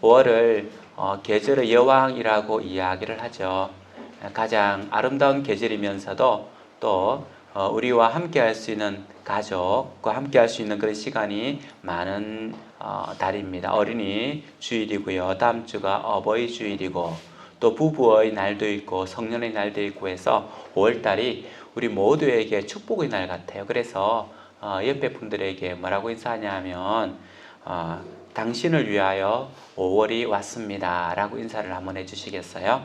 5월을 계절의 여왕이라고 이야기를 하죠. 가장 아름다운 계절이면서도 또 우리와 함께 할 수 있는 가족과 함께 할 수 있는 그런 시간이 많은 달입니다. 어린이 주일이고요. 다음 주가 어버이 주일이고 또 부부의 날도 있고 성년의 날도 있고 해서 5월달이 우리 모두에게 축복의 날 같아요. 그래서 옆에 분들에게 뭐라고 인사하냐 하면 당신을 위하여 5월이 왔습니다 라고 인사를 한번 해주시겠어요?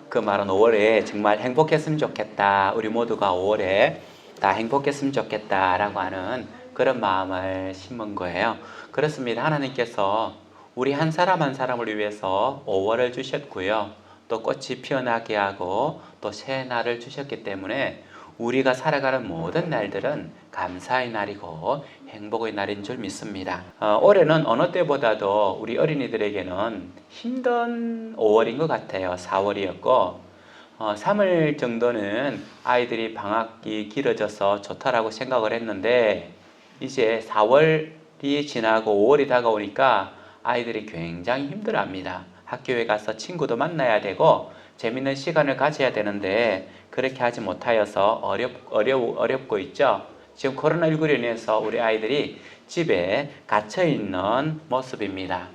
그 말은 5월에 정말 행복했으면 좋겠다, 우리 모두가 5월에 다 행복했으면 좋겠다 라고 하는 그런 마음을 심은 거예요. 그렇습니다. 하나님께서 우리 한 사람 한 사람을 위해서 5월을 주셨고요, 또 꽃이 피어나게 하고 또 새 날을 주셨기 때문에 우리가 살아가는 모든 날들은 감사의 날이고 행복의 날인 줄 믿습니다. 올해는 어느 때보다도 우리 어린이들에게는 힘든 5월인 것 같아요. 4월이었고 3월 정도는 아이들이 방학이 길어져서 좋다라고 생각을 했는데 이제 4월이 지나고 5월이 다가오니까 아이들이 굉장히 힘들어합니다. 학교에 가서 친구도 만나야 되고 재밌는 시간을 가져야 되는데 그렇게 하지 못하여서 어렵고 있죠. 지금 코로나19로 인해서 우리 아이들이 집에 갇혀있는 모습입니다.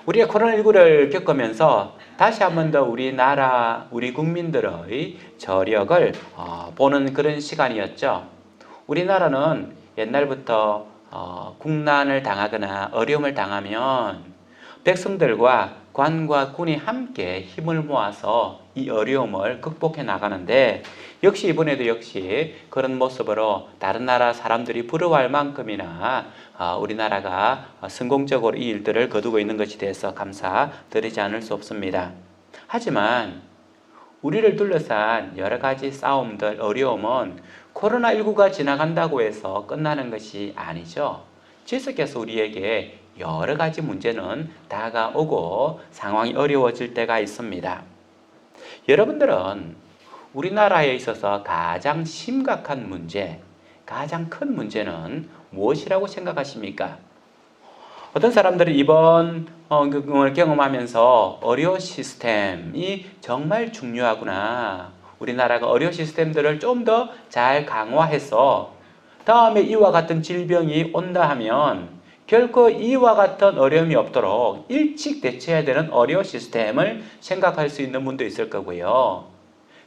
우리가 코로나19를 겪으면서 다시 한 번 더 우리나라, 우리 국민들의 저력을 보는 그런 시간이었죠. 우리나라는 옛날부터 국난을 당하거나 어려움을 당하면 백성들과 관과 군이 함께 힘을 모아서 이 어려움을 극복해 나가는데 역시 이번에도 역시 그런 모습으로 다른 나라 사람들이 부러워할 만큼이나 우리나라가 성공적으로 이 일들을 거두고 있는 것에 대해서 감사드리지 않을 수 없습니다. 하지만 우리를 둘러싼 여러 가지 싸움들, 어려움은 코로나19가 지나간다고 해서 끝나는 것이 아니죠. 주께서 우리에게 여러 가지 문제는 다가오고 상황이 어려워질 때가 있습니다. 여러분들은 우리나라에 있어서 가장 심각한 문제, 가장 큰 문제는 무엇이라고 생각하십니까? 어떤 사람들은 이번 걸 경험하면서 의료 시스템이 정말 중요하구나, 우리나라가 의료 시스템들을 좀 더 잘 강화해서 다음에 이와 같은 질병이 온다 하면 결코 이와 같은 어려움이 없도록 일찍 대처해야 되는 의료 시스템을 생각할 수 있는 분도 있을 거고요.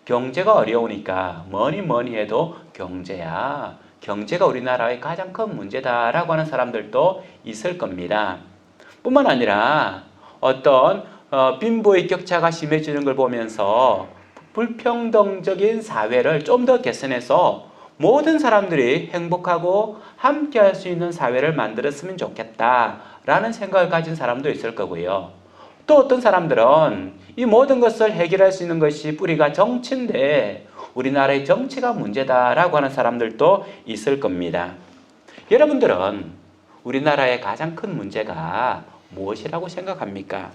경제가 어려우니까 뭐니 해도 경제야, 경제가 우리나라의 가장 큰 문제다라고 하는 사람들도 있을 겁니다. 뿐만 아니라 어떤 빈부의 격차가 심해지는 걸 보면서 불평등적인 사회를 좀 더 개선해서 모든 사람들이 행복하고 함께 할 수 있는 사회를 만들었으면 좋겠다라는 생각을 가진 사람도 있을 거고요. 또 어떤 사람들은 이 모든 것을 해결할 수 있는 것이 뿌리가 정치인데 우리나라의 정치가 문제다라고 하는 사람들도 있을 겁니다. 여러분들은 우리나라의 가장 큰 문제가 무엇이라고 생각합니까?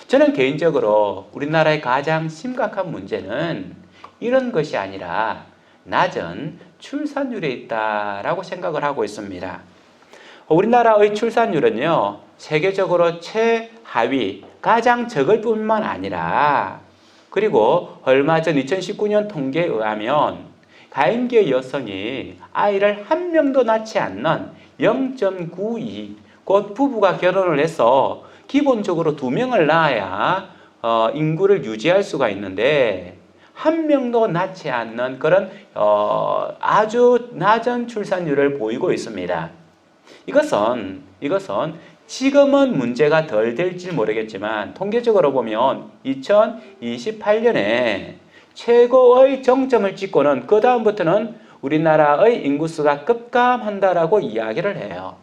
저는 개인적으로 우리나라의 가장 심각한 문제는 이런 것이 아니라 낮은 출산율에 있다라고 생각을 하고 있습니다. 우리나라의 출산율은요, 세계적으로 최하위, 가장 적을 뿐만 아니라 그리고 얼마 전 2019년 통계에 의하면 가임기의 여성이 아이를 한 명도 낳지 않는 0.92, 곧 부부가 결혼을 해서 기본적으로 2명을 낳아야 인구를 유지할 수가 있는데 한 명도 낳지 않는 그런 아주 낮은 출산율을 보이고 있습니다. 이것은 지금은 문제가 덜 될지 모르겠지만 통계적으로 보면 2028년에 최고의 정점을 찍고는 그 다음부터는 우리나라의 인구수가 급감한다라고 이야기를 해요.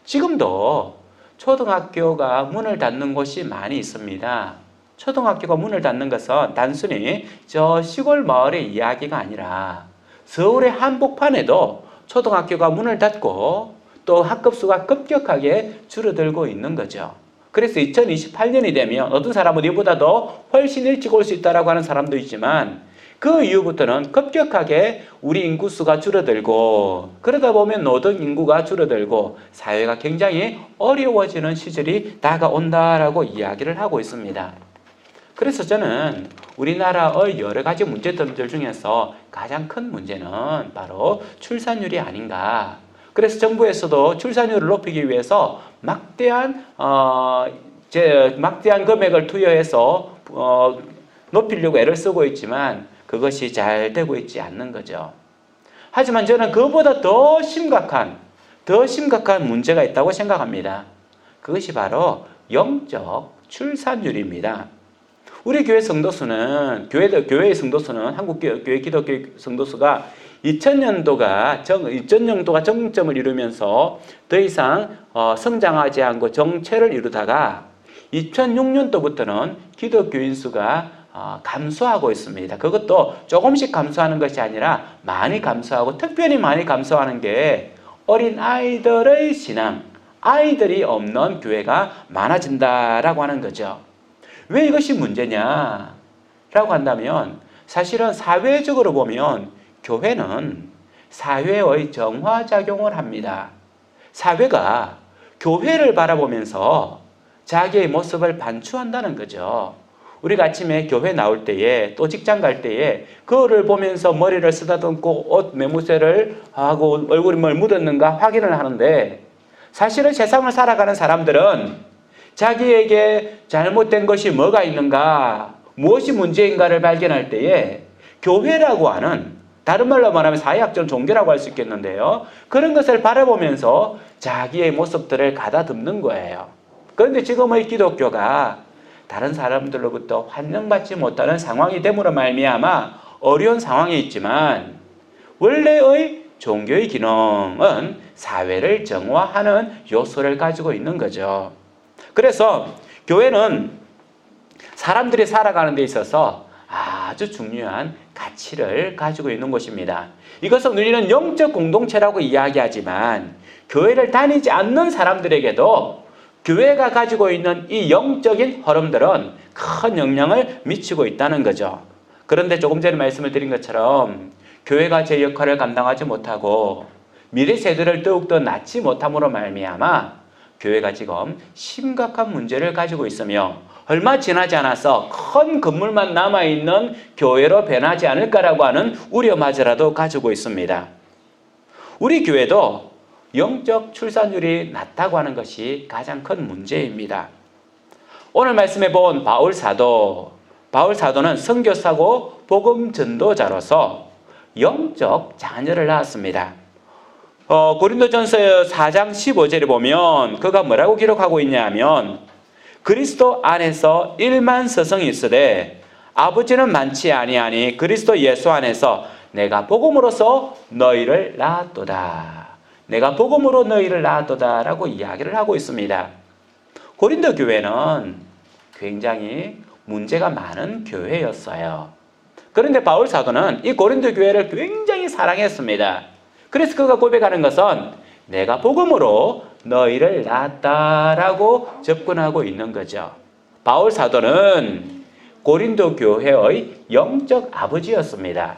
지금도 초등학교가 문을 닫는 곳이 많이 있습니다. 초등학교가 문을 닫는 것은 단순히 저 시골 마을의 이야기가 아니라 서울의 한복판에도 초등학교가 문을 닫고 또 학급수가 급격하게 줄어들고 있는 거죠. 그래서 2028년이 되면 어떤 사람은 이보다도 훨씬 일찍 올 수 있다고 하는 사람도 있지만 그 이후부터는 급격하게 우리 인구수가 줄어들고 그러다 보면 노동 인구가 줄어들고 사회가 굉장히 어려워지는 시절이 다가온다라고 이야기를 하고 있습니다. 그래서 저는 우리나라의 여러 가지 문제점들 중에서 가장 큰 문제는 바로 출산율이 아닌가. 그래서 정부에서도 출산율을 높이기 위해서 막대한 금액을 투여해서 높이려고 애를 쓰고 있지만 그것이 잘 되고 있지 않는 거죠. 하지만 저는 그보다 더 심각한 문제가 있다고 생각합니다. 그것이 바로 영적 출산율입니다. 우리 교회 성도수는 교회의 성도수는 한국교회 기독교 성도수가 2000년도가 정점을 이루면서 더 이상 성장하지 않고 정체를 이루다가 2006년도부터는 기독교인 수가 감소하고 있습니다. 그것도 조금씩 감소하는 것이 아니라 많이 감소하고 특별히 많이 감소하는 게 어린 아이들의 신앙, 아이들이 없는 교회가 많아진다라고 하는 거죠. 왜 이것이 문제냐라고 한다면 사실은 사회적으로 보면 교회는 사회의 정화작용을 합니다. 사회가 교회를 바라보면서 자기의 모습을 반추한다는 거죠. 우리가 아침에 교회 나올 때에 또 직장 갈 때에 그거를 보면서 머리를 쓰다듬고 옷 매무새를 하고 얼굴이 뭘 묻었는가 확인을 하는데 사실은 세상을 살아가는 사람들은 자기에게 잘못된 것이 뭐가 있는가, 무엇이 문제인가를 발견할 때에 교회라고 하는, 다른 말로 말하면 사회학적 종교라고 할 수 있겠는데요. 그런 것을 바라보면서 자기의 모습들을 가다듬는 거예요. 그런데 지금의 기독교가 다른 사람들로부터 환영받지 못하는 상황이 됨으로 말미암아 어려운 상황에 있지만 원래의 종교의 기능은 사회를 정화하는 요소를 가지고 있는 거죠. 그래서 교회는 사람들이 살아가는 데 있어서 아주 중요한 가치를 가지고 있는 곳입니다. 이것은 우리는 영적 공동체라고 이야기하지만 교회를 다니지 않는 사람들에게도 교회가 가지고 있는 이 영적인 흐름들은 큰 영향을 미치고 있다는 거죠. 그런데 조금 전에 말씀을 드린 것처럼 교회가 제 역할을 감당하지 못하고 미래 세대를 더욱더 낳지 못함으로 말미암아 교회가 지금 심각한 문제를 가지고 있으며 얼마 지나지 않아서 큰 건물만 남아있는 교회로 변하지 않을까라고 하는 우려마저라도 가지고 있습니다. 우리 교회도 영적 출산율이 낮다고 하는 것이 가장 큰 문제입니다. 오늘 말씀해 본 바울 사도는 선교사고 복음 전도자로서 영적 자녀를 낳았습니다. 고린도전서 4장 15절에 보면 그가 뭐라고 기록하고 있냐 하면 그리스도 안에서 1만 서성이 있으되 아버지는 많지 아니하니 그리스도 예수 안에서 내가 복음으로서 너희를 낳았도다. 내가 복음으로 너희를 낳았도다 라고 이야기를 하고 있습니다. 고린도 교회는 굉장히 문제가 많은 교회였어요. 그런데 바울 사도는 이 고린도 교회를 굉장히 사랑했습니다. 그래서 그가 고백하는 것은 내가 복음으로 너희를 낳았다라고 접근하고 있는 거죠. 바울 사도는 고린도 교회의 영적 아버지였습니다.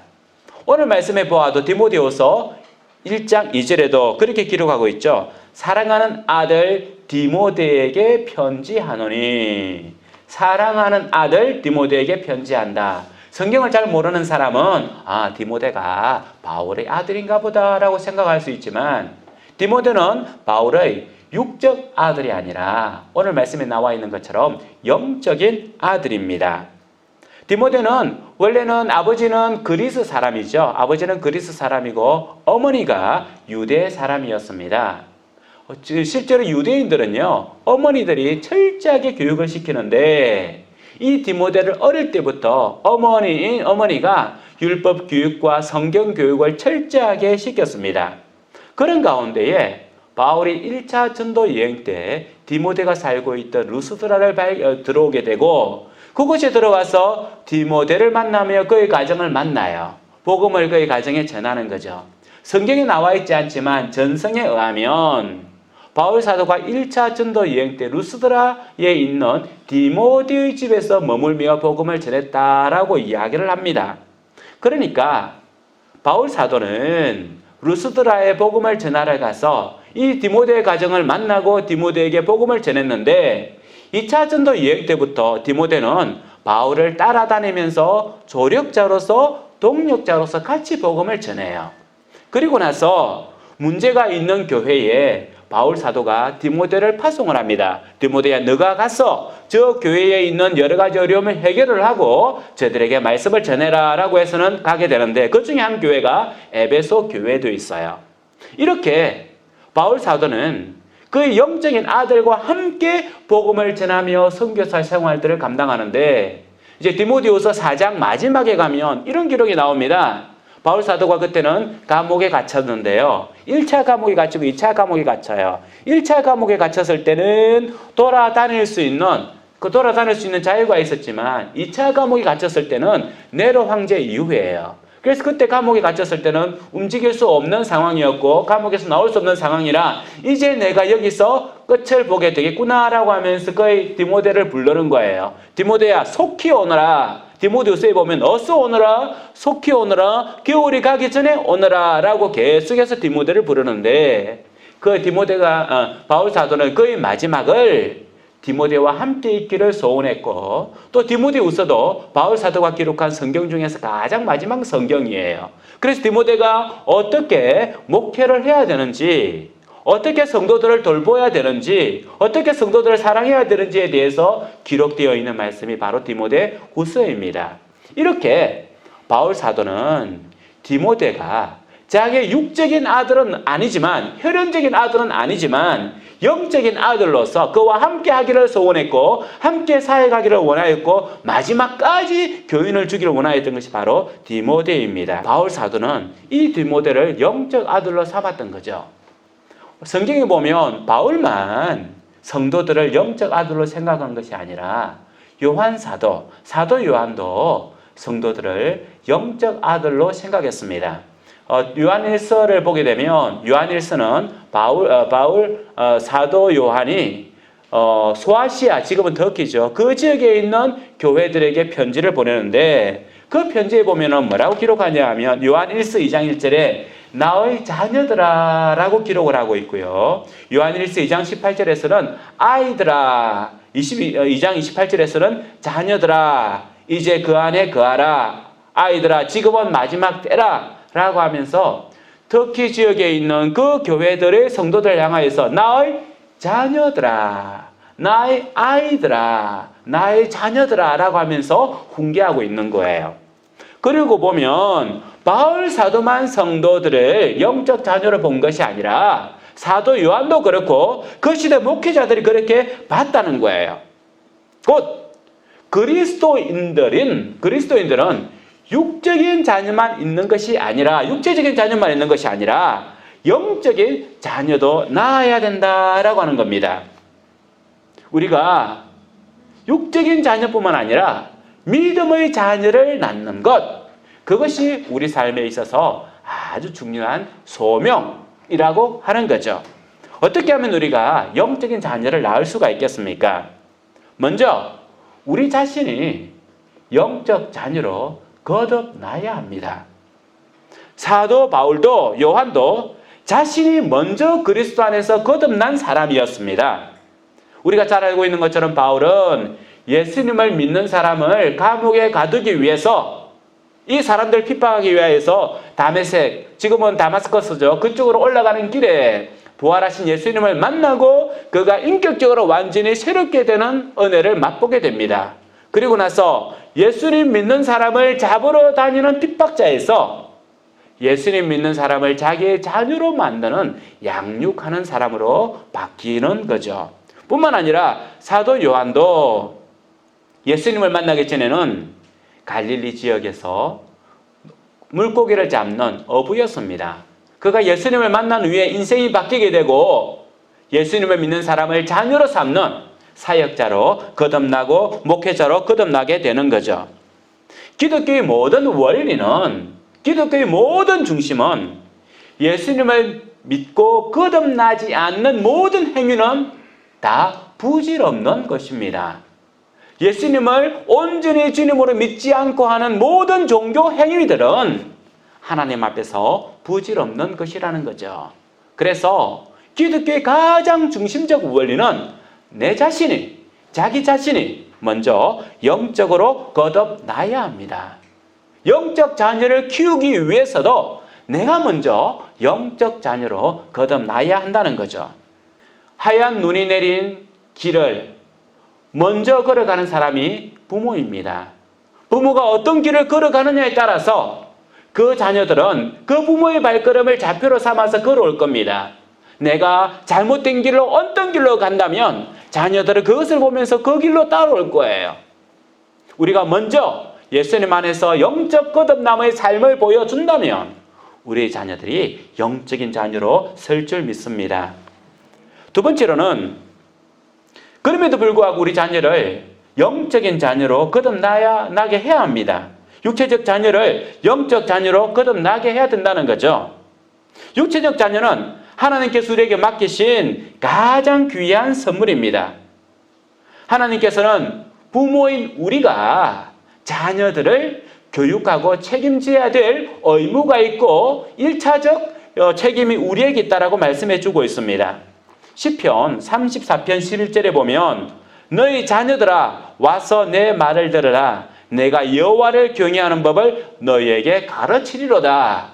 오늘 말씀해 보아도 디모데후서 1장 2절에도 그렇게 기록하고 있죠. 사랑하는 아들 디모데에게 편지하노니. 사랑하는 아들 디모데에게 편지한다. 성경을 잘 모르는 사람은 디모데가 바울의 아들인가 보다라고 생각할 수 있지만 디모데는 바울의 육적 아들이 아니라 오늘 말씀에 나와 있는 것처럼 영적인 아들입니다. 디모데는 원래는 아버지는 그리스 사람이죠. 아버지는 그리스 사람이고 어머니가 유대 사람이었습니다. 실제로 유대인들은요, 어머니들이 철저하게 교육을 시키는데 이 디모데를 어릴 때부터 어머니가 율법 교육과 성경 교육을 철저하게 시켰습니다. 그런 가운데에 바울이 1차 전도 여행 때 디모데가 살고 있던 루스드라를 들어오게 되고 그곳에 들어와서 디모데를 만나며 그의 가정을 만나요. 복음을 그의 가정에 전하는 거죠. 성경에 나와 있지 않지만 전성에 의하면 바울 사도가 1차 전도 여행 때 루스드라에 있는 디모데의 집에서 머물며 복음을 전했다라고 이야기를 합니다. 그러니까 바울 사도는 루스드라에 복음을 전하러 가서 이 디모데 가정을 만나고 디모데에게 복음을 전했는데 2차 전도 여행 때부터 디모데는 바울을 따라다니면서 조력자로서 동력자로서 같이 복음을 전해요. 그리고 나서 문제가 있는 교회에 바울 사도가 디모데를 파송을 합니다. 디모데야, 너가 가서 저 교회에 있는 여러 가지 어려움을 해결을 하고 저들에게 말씀을 전해라 라고 해서는 가게 되는데, 그 중에 한 교회가 에베소 교회도 있어요. 이렇게 바울 사도는 그의 영적인 아들과 함께 복음을 전하며 선교사 생활들을 감당하는데, 이제 디모데후서 4장 마지막에 가면 이런 기록이 나옵니다. 바울 사도가 그때는 감옥에 갇혔는데요. 1차 감옥에 갇히고 2차 감옥에 갇혀요. 1차 감옥에 갇혔을 때는 돌아다닐 수 있는 자유가 있었지만 2차 감옥에 갇혔을 때는 네로 황제 이후에예요. 그래서 그때 감옥에 갇혔을 때는 움직일 수 없는 상황이었고 감옥에서 나올 수 없는 상황이라 이제 내가 여기서 끝을 보게 되겠구나라고 하면서 거의 디모데를 부르는 거예요. 디모데야, 속히 오너라. 디모데후서에 보면 어서 오너라, 속히 오너라, 겨울이 가기 전에 오너라 라고 계속해서 디모데를 부르는데, 그 바울 사도는 그의 마지막을 디모데와 함께 있기를 소원했고, 또 디모데후서도 바울 사도가 기록한 성경 중에서 가장 마지막 성경이에요. 그래서 디모데가 어떻게 목회를 해야 되는지, 어떻게 성도들을 돌보아야 되는지, 어떻게 성도들을 사랑해야 되는지에 대해서 기록되어 있는 말씀이 바로 디모데 후서입니다. 이렇게 바울 사도는 디모데가 자기의 육적인 아들은 아니지만, 혈연적인 아들은 아니지만 영적인 아들로서 그와 함께 하기를 소원했고 함께 사역하기를 원하였고 마지막까지 교인을 주기를 원하였던 것이 바로 디모데입니다. 바울 사도는 이 디모데를 영적 아들로 삼았던 거죠. 성경에 보면 바울만 성도들을 영적 아들로 생각한 것이 아니라 요한 사도 요한도 성도들을 영적 아들로 생각했습니다. 요한일서를 보게 되면 요한일서는 바울 사도 요한이 소아시아, 지금은 터키죠. 그 지역에 있는 교회들에게 편지를 보내는데 그 편지에 보면은 뭐라고 기록하냐 하면 요한일서 2장 1절에 나의 자녀들아 라고 기록을 하고 있고요. 요한일서 2장 18절에서는 아이들아, 2장 28절에서는 자녀들아 이제 그 안에 거하라, 아이들아 지금은 마지막 때라 라고 하면서 터키 지역에 있는 그 교회들의 성도들 향하여서 나의 자녀들아, 나의 아이들아, 나의 자녀들아 라고 하면서 훈계하고 있는 거예요. 그리고 보면 바울 사도만 성도들을 영적 자녀로 본 것이 아니라 사도 요한도 그렇고 그 시대 목회자들이 그렇게 봤다는 거예요. 곧 그리스도인들은 육적인 자녀만 있는 것이 아니라, 육체적인 자녀만 있는 것이 아니라 영적인 자녀도 낳아야 된다라고 하는 겁니다. 우리가 육적인 자녀뿐만 아니라 믿음의 자녀를 낳는 것, 그것이 우리 삶에 있어서 아주 중요한 소명이라고 하는 거죠. 어떻게 하면 우리가 영적인 자녀를 낳을 수가 있겠습니까? 먼저 우리 자신이 영적 자녀로 거듭나야 합니다. 사도 바울도 요한도 자신이 먼저 그리스도 안에서 거듭난 사람이었습니다. 우리가 잘 알고 있는 것처럼 바울은 예수님을 믿는 사람을 감옥에 가두기 위해서, 이 사람들 핍박하기 위해서 다메섹, 지금은 다마스커스죠, 그쪽으로 올라가는 길에 부활하신 예수님을 만나고 그가 인격적으로 완전히 새롭게 되는 은혜를 맛보게 됩니다. 그리고 나서 예수님 믿는 사람을 잡으러 다니는 핍박자에서 예수님 믿는 사람을 자기의 자녀로 만드는 양육하는 사람으로 바뀌는 거죠. 뿐만 아니라 사도 요한도 예수님을 만나기 전에는 갈릴리 지역에서 물고기를 잡는 어부였습니다. 그가 예수님을 만난 후에 인생이 바뀌게 되고 예수님을 믿는 사람을 자녀로 삼는 사역자로 거듭나고 목회자로 거듭나게 되는 거죠. 기독교의 모든 원리는, 기독교의 모든 중심은 예수님을 믿고 거듭나지 않는 모든 행위는 다 부질없는 것입니다. 예수님을 온전히 주님으로 믿지 않고 하는 모든 종교 행위들은 하나님 앞에서 부질없는 것이라는 거죠. 그래서 기독교의 가장 중심적 원리는 내 자신이, 자기 자신이 먼저 영적으로 거듭나야 합니다. 영적 자녀를 키우기 위해서도 내가 먼저 영적 자녀로 거듭나야 한다는 거죠. 하얀 눈이 내린 길을 먼저 걸어가는 사람이 부모입니다. 부모가 어떤 길을 걸어가느냐에 따라서 그 자녀들은 그 부모의 발걸음을 좌표로 삼아서 걸어올 겁니다. 내가 잘못된 길로 어떤 길로 간다면 자녀들은 그것을 보면서 그 길로 따라올 거예요. 우리가 먼저 예수님 안에서 영적 거듭남의 삶을 보여준다면 우리 자녀들이 영적인 자녀로 설 줄 믿습니다. 두 번째로는 그럼에도 불구하고 우리 자녀를 영적인 자녀로 거듭나게 해야 합니다. 육체적 자녀를 영적 자녀로 거듭나게 해야 된다는 거죠. 육체적 자녀는 하나님께서 우리에게 맡기신 가장 귀한 선물입니다. 하나님께서는 부모인 우리가 자녀들을 교육하고 책임져야 될 의무가 있고 1차적 책임이 우리에게 있다라고 말씀해 주고 있습니다. 시편 34편 11절에 보면 너희 자녀들아 와서 내 말을 들으라 내가 여호와를 경외하는 법을 너희에게 가르치리로다.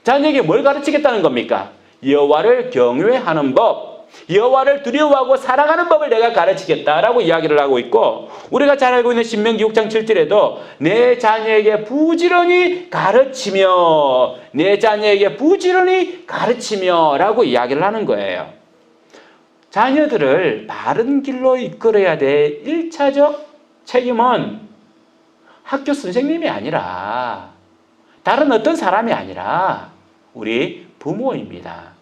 자녀에게 뭘 가르치겠다는 겁니까? 여호와를 경외하는 법, 여호와를 두려워하고 살아가는 법을 내가 가르치겠다라고 이야기를 하고 있고 우리가 잘 알고 있는 신명기 6장 7절에도 내 자녀에게 부지런히 가르치며 내 자녀에게 부지런히 가르치며 라고 이야기를 하는 거예요. 자녀들을 바른 길로 이끌어야 될 1차적 책임은 학교 선생님이 아니라 다른 어떤 사람이 아니라 우리 부모입니다.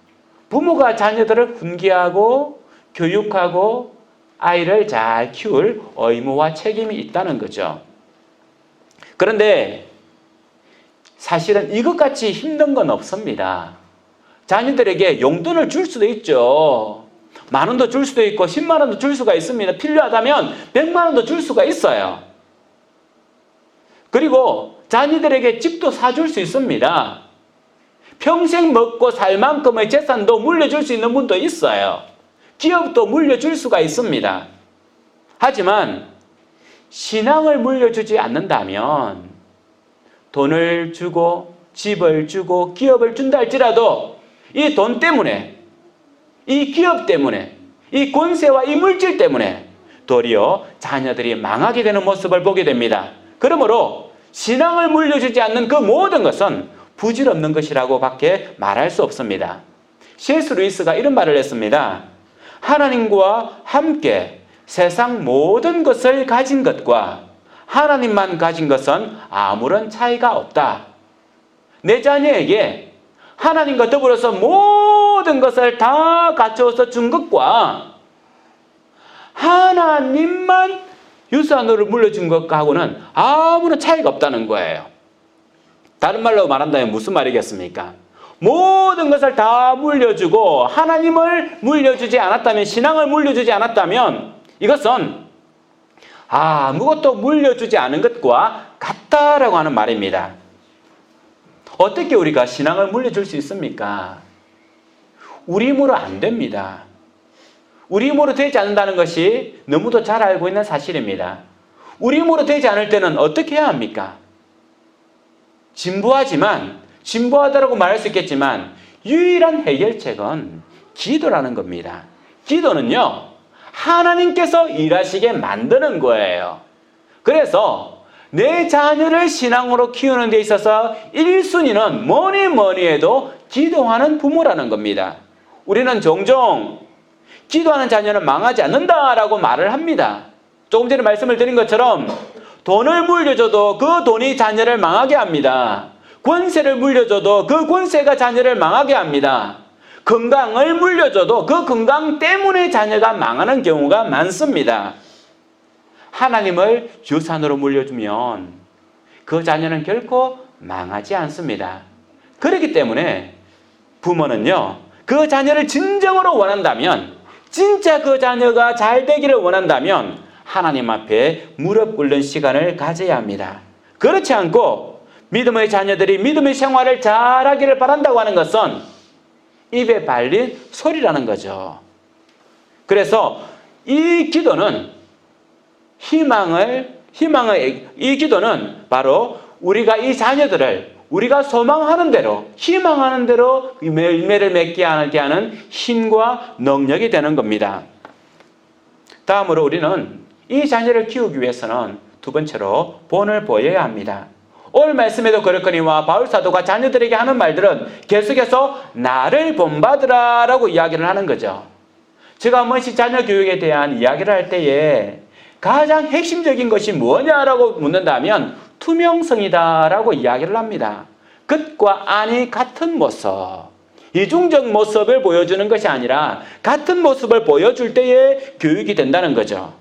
부모가 자녀들을 훈계하고 교육하고 아이를 잘 키울 의무와 책임이 있다는 거죠. 그런데 사실은 이것같이 힘든 건 없습니다. 자녀들에게 용돈을 줄 수도 있죠. 만 원도 줄 수도 있고 10만 원도 줄 수가 있습니다. 필요하다면 100만 원도 줄 수가 있어요. 그리고 자녀들에게 집도 사줄 수 있습니다. 평생 먹고 살 만큼의 재산도 물려줄 수 있는 분도 있어요. 기업도 물려줄 수가 있습니다. 하지만 신앙을 물려주지 않는다면 돈을 주고 집을 주고 기업을 준다 할지라도 이 돈 때문에 이 기업 때문에 이 권세와 이 물질 때문에 도리어 자녀들이 망하게 되는 모습을 보게 됩니다. 그러므로 신앙을 물려주지 않는 그 모든 것은 부질없는 것이라고 밖에 말할 수 없습니다. C.S. 루이스가 이런 말을 했습니다. 하나님과 함께 세상 모든 것을 가진 것과 하나님만 가진 것은 아무런 차이가 없다. 내 자녀에게 하나님과 더불어서 모든 것을 다 갖춰서 준 것과 하나님만 유산으로 물려준 것하고는 아무런 차이가 없다는 거예요. 다른 말로 말한다면 무슨 말이겠습니까? 모든 것을 다 물려주고 하나님을 물려주지 않았다면, 신앙을 물려주지 않았다면 이것은 아무것도 물려주지 않은 것과 같다라고 하는 말입니다. 어떻게 우리가 신앙을 물려줄 수 있습니까? 우리 힘으로 안 됩니다. 우리 힘으로 되지 않는다는 것이 너무도 잘 알고 있는 사실입니다. 우리 힘으로 되지 않을 때는 어떻게 해야 합니까? 진부하다라고 말할 수 있겠지만 유일한 해결책은 기도라는 겁니다. 기도는요, 하나님께서 일하시게 만드는 거예요. 그래서 내 자녀를 신앙으로 키우는 데 있어서 1순위는 뭐니 해도 기도하는 부모라는 겁니다. 우리는 종종 기도하는 자녀는 망하지 않는다라고 말을 합니다. 조금 전에 말씀을 드린 것처럼 돈을 물려줘도 그 돈이 자녀를 망하게 합니다. 권세를 물려줘도 그 권세가 자녀를 망하게 합니다. 건강을 물려줘도 그 건강 때문에 자녀가 망하는 경우가 많습니다. 하나님을 유산으로 물려주면 그 자녀는 결코 망하지 않습니다. 그렇기 때문에 부모는요, 그 자녀를 진정으로 원한다면, 진짜 그 자녀가 잘 되기를 원한다면 하나님 앞에 무릎 꿇는 시간을 가져야 합니다. 그렇지 않고 믿음의 자녀들이 믿음의 생활을 잘하기를 바란다고 하는 것은 입에 발린 소리라는 거죠. 그래서 이 기도는 이 기도는 바로 우리가 이 자녀들을 우리가 소망하는 대로, 희망하는 대로 열매를 맺게 하는 힘과 능력이 되는 겁니다. 다음으로 우리는 이 자녀를 키우기 위해서는 두 번째로 본을 보여야 합니다. 오늘 말씀에도 그렇거니와 바울 사도가 자녀들에게 하는 말들은 계속해서 나를 본받으라 라고 이야기를 하는 거죠. 제가 한 번씩 자녀 교육에 대한 이야기를 할 때에 가장 핵심적인 것이 뭐냐라고 묻는다면 투명성이다 라고 이야기를 합니다. 끝과 안이 같은 모습, 이중적 모습을 보여주는 것이 아니라 같은 모습을 보여줄 때에 교육이 된다는 거죠.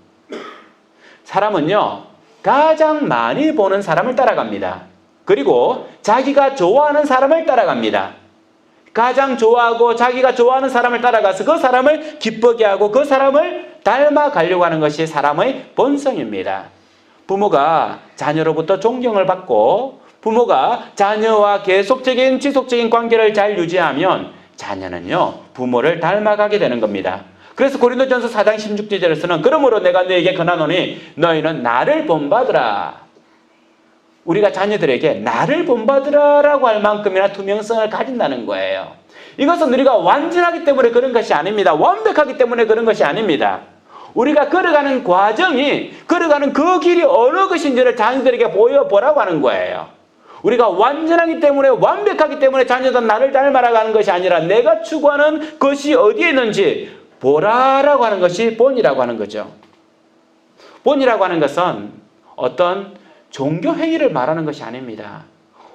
사람은요, 가장 많이 보는 사람을 따라갑니다. 그리고 자기가 좋아하는 사람을 따라갑니다. 가장 좋아하고 자기가 좋아하는 사람을 따라가서 그 사람을 기쁘게 하고 그 사람을 닮아가려고 하는 것이 사람의 본성입니다. 부모가 자녀로부터 존경을 받고 부모가 자녀와 계속적인 지속적인 관계를 잘 유지하면 자녀는요, 부모를 닮아가게 되는 겁니다. 그래서 고린도전서 4장 16절에서는 그러므로 내가 너에게 권하노니 너희는 나를 본받으라. 우리가 자녀들에게 나를 본받으라 라고 할 만큼이나 투명성을 가진다는 거예요. 이것은 우리가 완전하기 때문에 그런 것이 아닙니다. 완벽하기 때문에 그런 것이 아닙니다. 우리가 걸어가는 과정이, 걸어가는 그 길이 어느 것인지를 자녀들에게 보여보라고 하는 거예요. 우리가 완전하기 때문에, 완벽하기 때문에 자녀들은 나를 닮아라 하는 것이 아니라 내가 추구하는 것이 어디에 있는지 보라라고 하는 것이 본이라고 하는 거죠. 본이라고 하는 것은 어떤 종교 행위를 말하는 것이 아닙니다.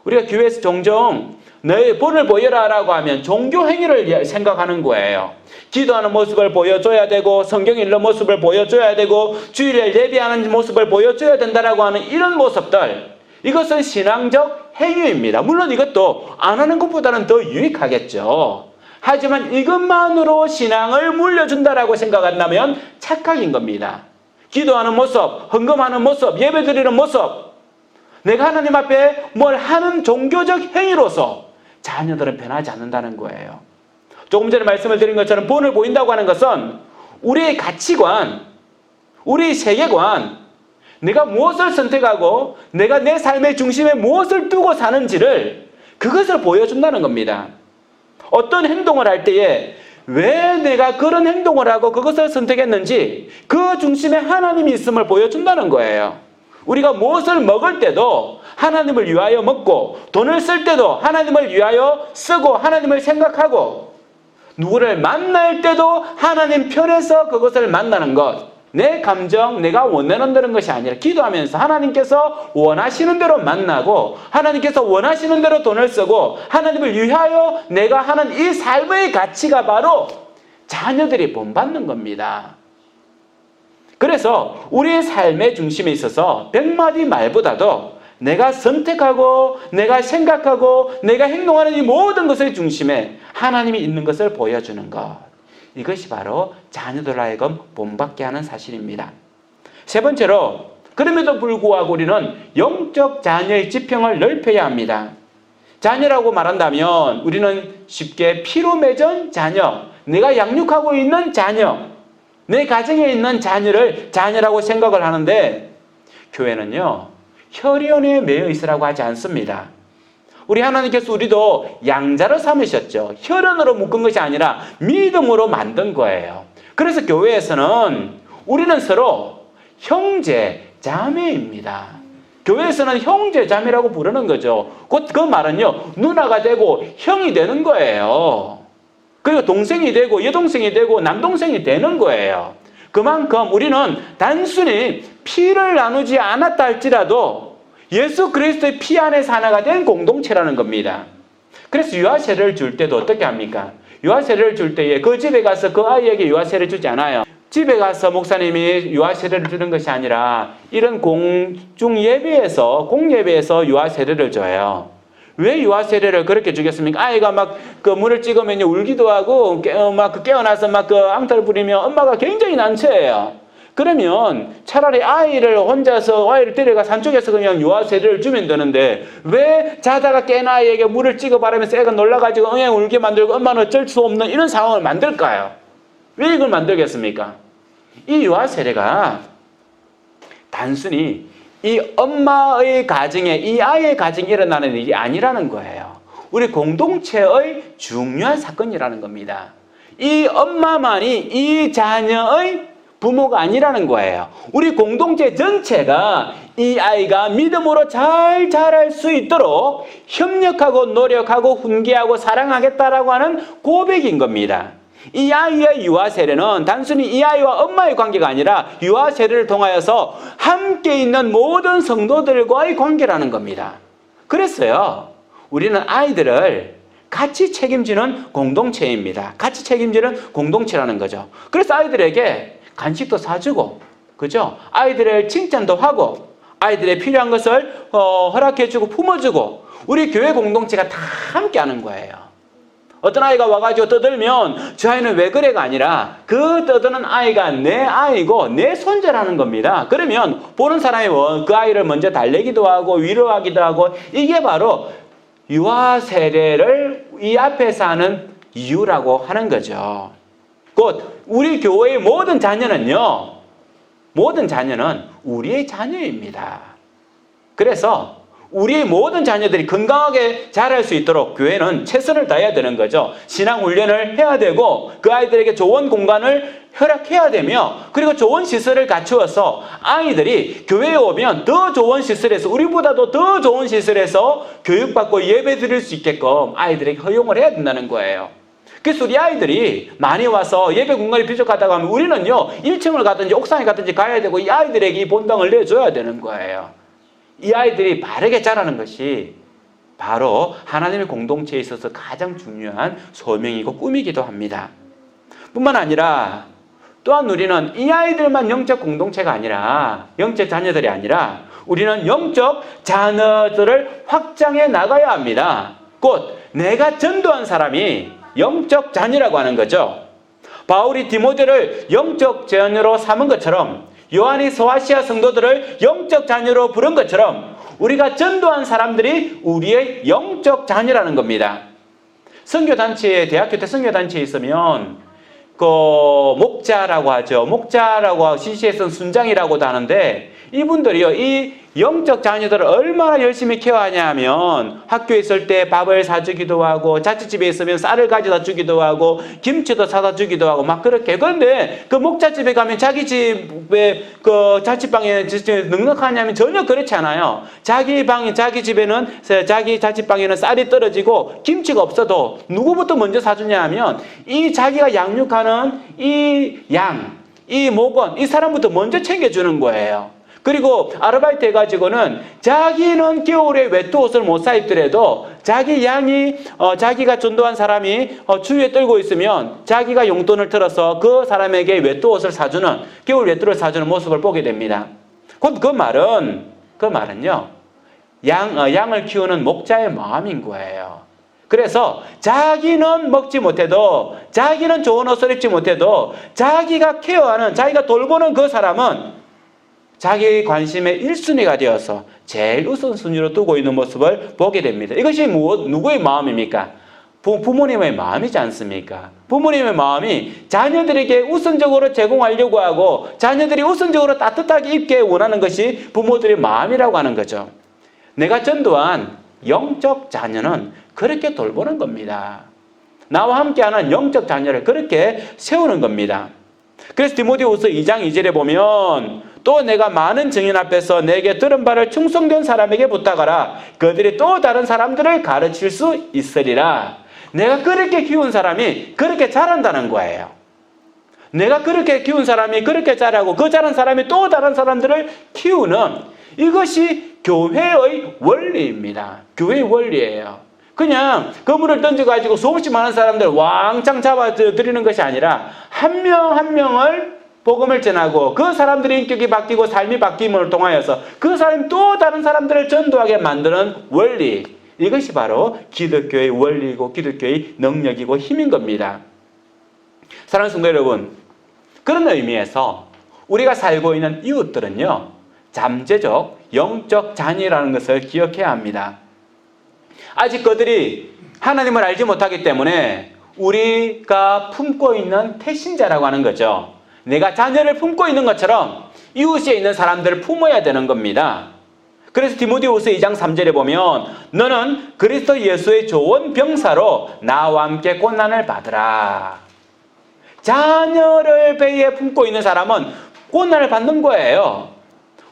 우리가 교회에서 종종 너의 본을 보여라라고 하면 종교 행위를 생각하는 거예요. 기도하는 모습을 보여줘야 되고 성경 읽는 모습을 보여줘야 되고 주일에 예배하는 모습을 보여줘야 된다라고 하는 이런 모습들, 이것은 신앙적 행위입니다. 물론 이것도 안 하는 것보다는 더 유익하겠죠. 하지만 이것만으로 신앙을 물려준다라고 생각한다면 착각인 겁니다. 기도하는 모습, 헌금하는 모습, 예배드리는 모습, 내가 하나님 앞에 뭘 하는 종교적 행위로서 자녀들은 변하지 않는다는 거예요. 조금 전에 말씀을 드린 것처럼 본을 보인다고 하는 것은 우리의 가치관, 우리의 세계관, 내가 무엇을 선택하고 내가 내 삶의 중심에 무엇을 두고 사는지를 그것을 보여준다는 겁니다. 어떤 행동을 할 때에 왜 내가 그런 행동을 하고 그것을 선택했는지 그 중심에 하나님이 있음을 보여준다는 거예요. 우리가 무엇을 먹을 때도 하나님을 위하여 먹고 돈을 쓸 때도 하나님을 위하여 쓰고 하나님을 생각하고 누구를 만날 때도 하나님 편에서 그것을 만나는 것, 내 감정, 내가 원하는 대로 것이 아니라 기도하면서 하나님께서 원하시는 대로 만나고 하나님께서 원하시는 대로 돈을 쓰고 하나님을 위하여 내가 하는 이 삶의 가치가 바로 자녀들이 본받는 겁니다. 그래서 우리의 삶의 중심에 있어서 100마디 말보다도 내가 선택하고 내가 생각하고 내가 행동하는 이 모든 것의 중심에 하나님이 있는 것을 보여주는 것, 이것이 바로 자녀들 하여금 본받게 하는 사실입니다. 세 번째로, 그럼에도 불구하고 우리는 영적 자녀의 지평을 넓혀야 합니다. 자녀라고 말한다면 우리는 쉽게 피로 맺은 자녀, 내가 양육하고 있는 자녀, 내 가정에 있는 자녀를 자녀라고 생각을 하는데 교회는요, 혈연에 매여 있으라고 하지 않습니다. 우리 하나님께서 우리도 양자로 삼으셨죠. 혈연으로 묶은 것이 아니라 믿음으로 만든 거예요. 그래서 교회에서는 우리는 서로 형제, 자매입니다. 교회에서는 형제, 자매라고 부르는 거죠. 곧 그 말은요, 누나가 되고 형이 되는 거예요. 그리고 동생이 되고 여동생이 되고 남동생이 되는 거예요. 그만큼 우리는 단순히 피를 나누지 않았다 할지라도 예수 그리스도의 피 안에서 하나가 된 공동체라는 겁니다. 그래서 유아세례를 줄 때도 어떻게 합니까? 유아세례를 줄 때에 그 집에 가서 그 아이에게 유아세례를 주지 않아요. 집에 가서 목사님이 유아세례를 주는 것이 아니라 이런 공중예배에서, 공예배에서 유아세례를 줘요. 왜 유아세례를 그렇게 주겠습니까? 아이가 막 그 물을 찍으면 울기도 하고 막 깨어나서 막 그 앙탈을 부리면 엄마가 굉장히 난처해요. 그러면 차라리 아이를 데려가 산쪽에서 그냥 유아 세례를 주면 되는데 왜 자다가 깬 아이에게 물을 찍어 바르면서 애가 놀라가지고 응애 울게 만들고 엄마는 어쩔 수 없는 이런 상황을 만들까요? 왜 이걸 만들겠습니까? 이 유아 세례가 단순히 이 엄마의 가정에 이 아이의 가정에 일어나는 일이 아니라는 거예요. 우리 공동체의 중요한 사건이라는 겁니다. 이 엄마만이 이 자녀의 부모가 아니라는 거예요. 우리 공동체 전체가 이 아이가 믿음으로 잘 자랄 수 있도록 협력하고 노력하고 훈계하고 사랑하겠다라고 하는 고백인 겁니다. 이 아이의 유아 세례는 단순히 이 아이와 엄마의 관계가 아니라 유아 세례를 통하여서 함께 있는 모든 성도들과의 관계라는 겁니다. 그랬어요. 우리는 아이들을 같이 책임지는 공동체입니다. 같이 책임지는 공동체라는 거죠. 그래서 아이들에게 간식도 사주고, 그죠? 아이들의 칭찬도 하고, 아이들의 필요한 것을 허락해주고 품어주고, 우리 교회 공동체가 다 함께 하는 거예요. 어떤 아이가 와가지고 떠들면 저 아이는 왜 그래가 아니라 그 떠드는 아이가 내 아이고 내 손자라는 겁니다. 그러면 보는 사람이 그 아이를 먼저 달래기도 하고 위로하기도 하고, 이게 바로 유아 세례를 이 앞에서 하는 이유라고 하는 거죠. 곧 우리 교회의 모든 자녀는 우리의 자녀입니다. 그래서 우리의 모든 자녀들이 건강하게 자랄 수 있도록 교회는 최선을 다해야 되는 거죠. 신앙 훈련을 해야 되고 그 아이들에게 좋은 공간을 허락해야 되며, 그리고 좋은 시설을 갖추어서 아이들이 교회에 오면 더 좋은 시설에서, 우리보다도 더 좋은 시설에서 교육받고 예배 드릴 수 있게끔 아이들에게 허용을 해야 된다는 거예요. 그래서 우리 아이들이 많이 와서 예배 공간이 부족하다고 하면 우리는요 1층을 가든지 옥상에 가든지 가야 되고 이 아이들에게 이 본당을 내줘야 되는 거예요. 이 아이들이 바르게 자라는 것이 바로 하나님의 공동체에 있어서 가장 중요한 소명이고 꿈이기도 합니다. 뿐만 아니라 또한 우리는 이 아이들만 영적 공동체가 아니라, 영적 자녀들이 아니라 우리는 영적 자녀들을 확장해 나가야 합니다. 곧 내가 전도한 사람이 영적 자녀라고 하는 거죠. 바울이 디모데를 영적 자녀로 삼은 것처럼, 요한이 소아시아 성도들을 영적 자녀로 부른 것처럼 우리가 전도한 사람들이 우리의 영적 자녀라는 겁니다. 선교단체에, 대학교 때 선교단체에 있으면 그 목자라고 하죠. 목자라고 CC에서는 순장이라고도 하는데, 이분들이요 이 영적 자녀들을 얼마나 열심히 케어하냐 하면 학교에 있을 때 밥을 사주기도 하고, 자취집에 있으면 쌀을 가져다 주기도 하고, 김치도 사다 주기도 하고 막 그렇게. 그런데 그 목자집에 가면 자기 집에 그 자취방에 넉넉하냐면 전혀 그렇지 않아요. 자기 집에는, 자기 자취방에는 쌀이 떨어지고 김치가 없어도 누구부터 먼저 사주냐 하면 이 자기가 양육하는 이 양, 이 목원, 이 사람부터 먼저 챙겨주는 거예요. 그리고 아르바이트 해가지고는 자기는 겨울에 외투옷을 못 사 입더라도 자기 양이 자기가 전도한 사람이 추위에 떨고 있으면 자기가 용돈을 들어서 그 사람에게 외투옷을 사주는, 겨울 외투를 사주는 모습을 보게 됩니다. 그 말은요 양을 키우는 목자의 마음인 거예요. 그래서 자기는 먹지 못해도, 자기는 좋은 옷을 입지 못해도 자기가 케어하는, 자기가 돌보는 그 사람은 자기 관심의 1순위가 되어서 제일 우선순위로 두고 있는 모습을 보게 됩니다. 이것이 누구의 마음입니까? 부모님의 마음이지 않습니까? 부모님의 마음이 자녀들에게 우선적으로 제공하려고 하고 자녀들이 우선적으로 따뜻하게 입게 원하는 것이 부모들의 마음이라고 하는 거죠. 내가 전도한 영적 자녀는 그렇게 돌보는 겁니다. 나와 함께하는 영적 자녀를 그렇게 세우는 겁니다. 그래서 디모데후서 2장 2절에 보면 또 내가 많은 증인 앞에서 내게 들은 바를 충성된 사람에게 부탁하라. 그들이 또 다른 사람들을 가르칠 수 있으리라. 내가 그렇게 키운 사람이 그렇게 자란다는 거예요. 내가 그렇게 키운 사람이 그렇게 자라고 그 자란 사람이 또 다른 사람들을 키우는, 이것이 교회의 원리입니다. 교회의 원리예요. 그냥 그물을 던져가지고 수없이 많은 사람들 왕창 잡아들이는 것이 아니라 한 명 한 명을 복음을 전하고 그 사람들의 인격이 바뀌고 삶이 바뀜을 통하여서 그 사람이 또 다른 사람들을 전도하게 만드는 원리, 이것이 바로 기독교의 원리이고 기독교의 능력이고 힘인 겁니다. 사랑하는 성도 여러분, 그런 의미에서 우리가 살고 있는 이웃들은요, 잠재적 영적 자녀라는 것을 기억해야 합니다. 아직 그들이 하나님을 알지 못하기 때문에 우리가 품고 있는 태신자라고 하는 거죠. 내가 자녀를 품고 있는 것처럼 이웃에 있는 사람들을 품어야 되는 겁니다. 그래서 디모데후서 2장 3절에 보면 너는 그리스도 예수의 좋은 병사로 나와 함께 고난을 받으라. 자녀를 배에 품고 있는 사람은 고난을 받는 거예요.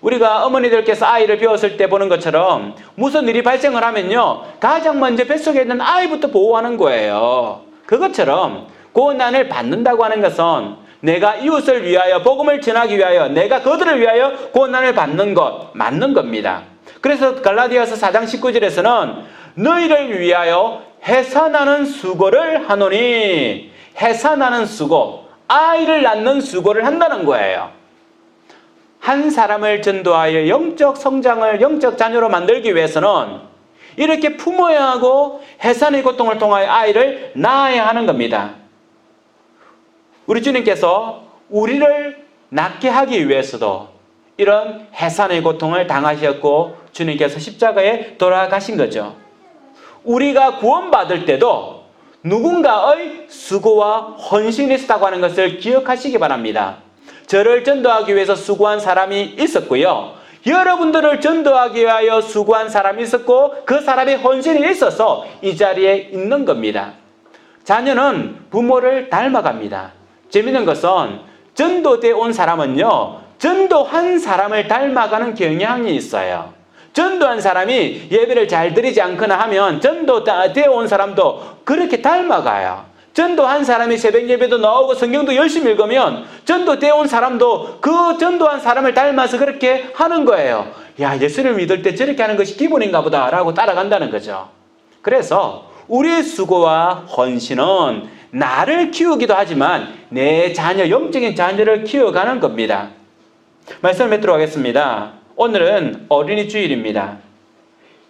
우리가 어머니들께서 아이를 배웠을 때 보는 것처럼 무슨 일이 발생을 하면요, 가장 먼저 뱃속에 있는 아이부터 보호하는 거예요. 그것처럼 고난을 받는다고 하는 것은 내가 이웃을 위하여, 복음을 전하기 위하여, 내가 그들을 위하여 고난을 받는 것, 맞는 겁니다. 그래서 갈라디아서 4장 19절에서는 너희를 위하여 해산하는 수고를 하노니, 해산하는 수고, 아이를 낳는 수고를 한다는 거예요. 한 사람을 전도하여 영적 성장을, 영적 자녀로 만들기 위해서는 이렇게 품어야 하고 해산의 고통을 통하여 아이를 낳아야 하는 겁니다. 우리 주님께서 우리를 낳게 하기 위해서도 이런 해산의 고통을 당하셨고 주님께서 십자가에 돌아가신 거죠. 우리가 구원받을 때도 누군가의 수고와 헌신이 있었다고 하는 것을 기억하시기 바랍니다. 저를 전도하기 위해서 수고한 사람이 있었고요, 여러분들을 전도하기 위하여 수고한 사람이 있었고 그 사람의 헌신이 있어서 이 자리에 있는 겁니다. 자녀는 부모를 닮아갑니다. 재미있는 것은 전도되어 온 사람은요, 전도한 사람을 닮아가는 경향이 있어요. 전도한 사람이 예배를 잘 드리지 않거나 하면 전도되어 온 사람도 그렇게 닮아가요. 전도한 사람이 새벽 예배도 나오고 성경도 열심히 읽으면 전도되어 온 사람도 그 전도한 사람을 닮아서 그렇게 하는 거예요. 야, 예수를 믿을 때 저렇게 하는 것이 기본인가 보다 라고 따라간다는 거죠. 그래서 우리의 수고와 헌신은 나를 키우기도 하지만 내 자녀, 영적인 자녀를 키워가는 겁니다. 말씀을 맺도록 하겠습니다. 오늘은 어린이 주일입니다.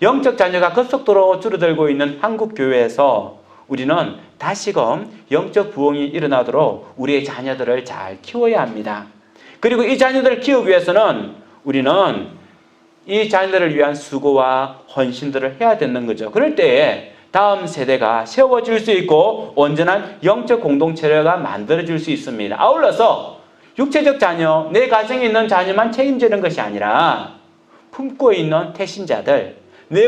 영적 자녀가 급속도로 줄어들고 있는 한국 교회에서 우리는 다시금 영적 부흥이 일어나도록 우리의 자녀들을 잘 키워야 합니다. 그리고 이 자녀들을 키우기 위해서는 우리는 이 자녀들을 위한 수고와 헌신들을 해야 되는 거죠. 그럴 때에 다음 세대가 세워질 수 있고 온전한 영적 공동체가 만들어질 수 있습니다. 아울러서 육체적 자녀, 내 가정에 있는 자녀만 책임지는 것이 아니라 품고 있는 태신자들, 내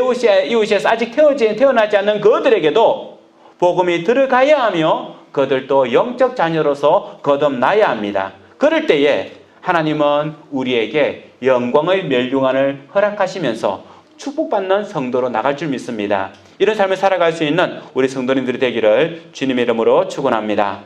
이웃에서 아직 태어나지 않는 그들에게도 복음이 들어가야 하며 그들도 영적 자녀로서 거듭나야 합니다. 그럴 때에 하나님은 우리에게 영광의 멸류관을 허락하시면서 축복받는 성도로 나갈 줄 믿습니다. 이런 삶을 살아갈 수 있는 우리 성도님들이 되기를 주님의 이름으로 축원합니다.